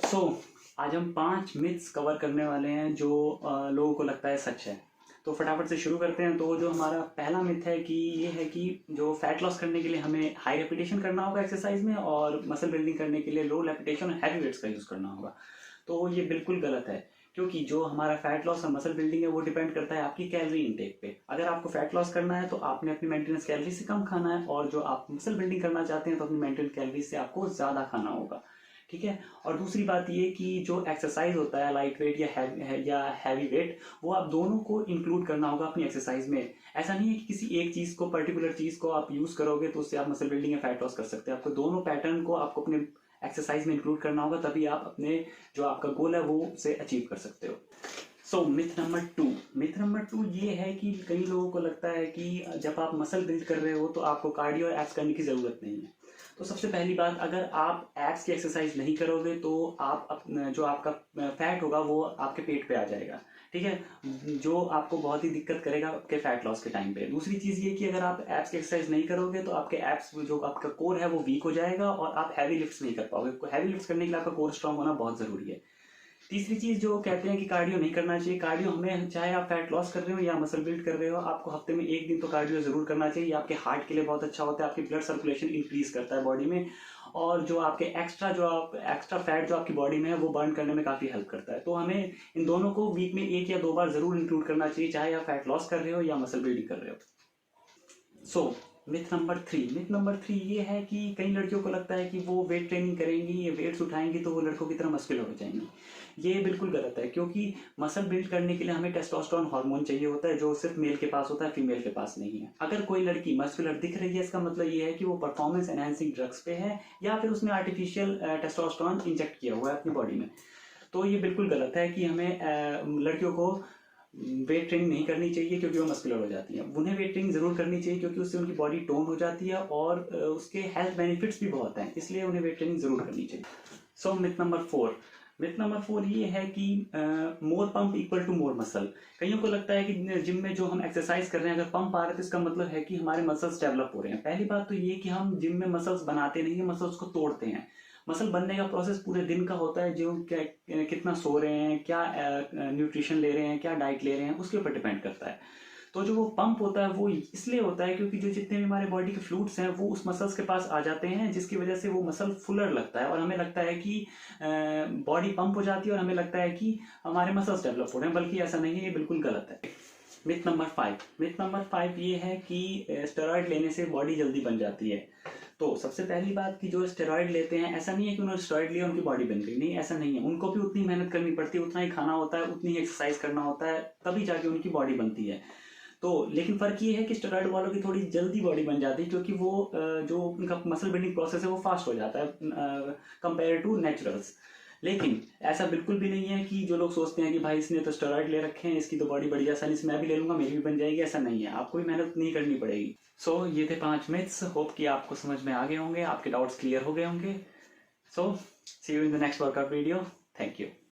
आज हम 5 myths cover करने वाले हैं जो लोगों को लगता है सच है। तो फटाफट से शुरू करते हैं। तो जो हमारा पहला मिथ है कि ये है कि जो फैट लॉस करने के लिए हमें हाई रेपिटेशन करना होगा एक्सरसाइज में और मसल बिल्डिंग करने के लिए लो रेपिटेशन और हैवी वेट्स का यूज़ करना होगा। तो ये बिल्कुल गलत है, क्योंकि जो हमारा फैट लॉस और मसल बिल्डिंग है वो डिपेंड करता है आपकी कैलोरी इनटेक पे। अगर आपको फैट लॉस करना है तो आपने अपनी मेंटेनेंस कैलोरी से कम खाना है, और जो आप मसल बिल्डिंग करना चाहते हैं तो अपनी मेंटेनेंस कैलोरी से आपको ज़्यादा खाना होगा। ठीक है। और दूसरी बात ये कि जो एक्सरसाइज होता है लाइट वेट या हैवी वेट, वो आप दोनों को इंक्लूड करना होगा अपनी एक्सरसाइज में। ऐसा नहीं है कि किसी एक चीज़ को, पर्टिकुलर चीज़ को आप यूज़ करोगे तो उससे आप मसल बिल्डिंग या फैट लॉस कर सकते हैं। आपको दोनों पैटर्न को आपको अपने एक्सरसाइज में इंक्लूड करना होगा, तभी आप अपने जो आपका गोल है वो उसे अचीव कर सकते हो। मिथ नंबर टू ये है कि कई लोगों को लगता है कि जब आप मसल बिल्ड कर रहे हो तो आपको कार्डियो और एब्स करने की ज़रूरत नहीं है। तो सबसे पहली बात, अगर आप एब्स की एक्सरसाइज नहीं करोगे तो आप जो आपका फैट होगा वो आपके पेट पे आ जाएगा। ठीक है, जो आपको बहुत ही दिक्कत करेगा आपके फैट लॉस के टाइम पे। दूसरी चीज़ ये कि अगर आप एब्स की एक्सरसाइज नहीं करोगे तो आपके एब्स, जो आपका कोर है वो वीक हो जाएगा और आप हैवी लिफ्ट्स नहीं कर पाओगे। हैवी लिफ्ट्स करने के लिए आपका कोर स्ट्रांग होना बहुत ज़रूरी है। तीसरी चीज़ जो कहते हैं कि कार्डियो नहीं करना चाहिए, कार्डियो हमें, चाहे आप फैट लॉस कर रहे हो या मसल बिल्ड कर रहे हो, आपको हफ्ते में 1 दिन तो कार्डियो जरूर करना चाहिए। आपके हार्ट के लिए बहुत अच्छा होता है, आपकी ब्लड सर्कुलेशन इंक्रीज करता है बॉडी में, और जो आपके एक्स्ट्रा फैट जो आपकी बॉडी में है वो बर्न करने में काफ़ी हेल्प करता है। तो हमें इन दोनों को वीक में 1 या 2 बार जरूर इंक्लूड करना चाहिए, चाहे आप फैट लॉस कर रहे हो या मसल बिल्डिंग कर रहे हो। मिथ नंबर थ्री ये है कि कई लड़कियों को लगता है कि वो वेट ट्रेनिंग करेंगी या वेट्स उठाएंगी तो वो लड़कों की तरह मस्कुलर हो जाएंगी। ये बिल्कुल गलत है, क्योंकि मसल बिल्ड करने के लिए हमें टेस्टोस्टेरोन हार्मोन चाहिए होता है, जो सिर्फ मेल के पास होता है, फीमेल के पास नहीं है। अगर कोई लड़की मस्कुलर दिख रही है, इसका मतलब ये है कि वो परफॉर्मेंस एनहांसिंग ड्रग्स पे है या फिर उसने आर्टिफिशियल टेस्टोस्टेरोन इंजेक्ट किया हुआ है अपनी बॉडी में। तो ये बिल्कुल गलत है कि हमें लड़कियों को वेट ट्रेनिंग नहीं करनी चाहिए क्योंकि वो मस्कुलर हो जाती है। उन्हें वेट ट्रेनिंग जरूर करनी चाहिए क्योंकि उससे उनकी बॉडी टोन हो जाती है और उसके हेल्थ बेनिफिट्स भी बहुत हैं, इसलिए उन्हें वेट ट्रेनिंग जरूर करनी चाहिए। मिथ नंबर 4 ये है कि more pump equal to more muscle. कईयों को लगता है कि जिम में जो हम एक्सरसाइज कर रहे हैं, अगर पंप आ रहा है तो इसका मतलब है कि हमारे मसल्स डेवलप हो रहे हैं। पहली बात तो ये कि हम जिम में मसल्स बनाते नहीं है, मसल्स को तोड़ते हैं। मसल बनने का प्रोसेस पूरे दिन का होता है, जो कितना सो रहे हैं, क्या न्यूट्रिशन ले रहे हैं, क्या डाइट ले रहे हैं, उसके ऊपर डिपेंड करता है। तो जो वो पंप होता है वो इसलिए होता है क्योंकि जो जितने भी हमारे बॉडी के फ्लूइड्स हैं वो उस मसल्स के पास आ जाते हैं, जिसकी वजह से वो मसल फुलर लगता है और हमें लगता है कि बॉडी पंप हो जाती है और हमें लगता है कि हमारे मसल्स डेवलप हो रहे हैं, बल्कि ऐसा नहीं है, ये बिल्कुल गलत है। मिथ नंबर 5 ये है कि स्टेरॉइड लेने से बॉडी जल्दी बन जाती है। तो सबसे पहली बात कि जो स्टेरॉइड लेते हैं, ऐसा नहीं है कि उन्होंने स्टेरॉइड लिया उनकी बॉडी बन गई, नहीं, ऐसा नहीं है। उनको भी उतनी मेहनत करनी पड़ती है, उतना ही खाना होता है, उतनी ही एक्सरसाइज करना होता है, तभी जाके उनकी बॉडी बनती है। तो लेकिन फ़र्क ये है कि स्टेरॉइड वालों की थोड़ी जल्दी बॉडी बन जाती है, क्योंकि वो जो उनका मसल बिल्डिंग प्रोसेस है वो फास्ट हो जाता है कंपेयर टू नेचुरल्स। लेकिन ऐसा बिल्कुल भी नहीं है कि जो लोग सोचते हैं कि भाई इसने तो स्टेरॉइड ले रखे हैं, इसकी तो बॉडी बड़ी आसानी से मैं भी ले लूँगा, मेरी भी बन जाएगी, ऐसा नहीं है। आपको भी मेहनत नहीं करनी पड़ेगी। ये थे 5 मिथ्स। होप कि आपको समझ में आ गए होंगे, आपके डाउट्स क्लियर हो गए होंगे। See you in the next workout video. Thank you.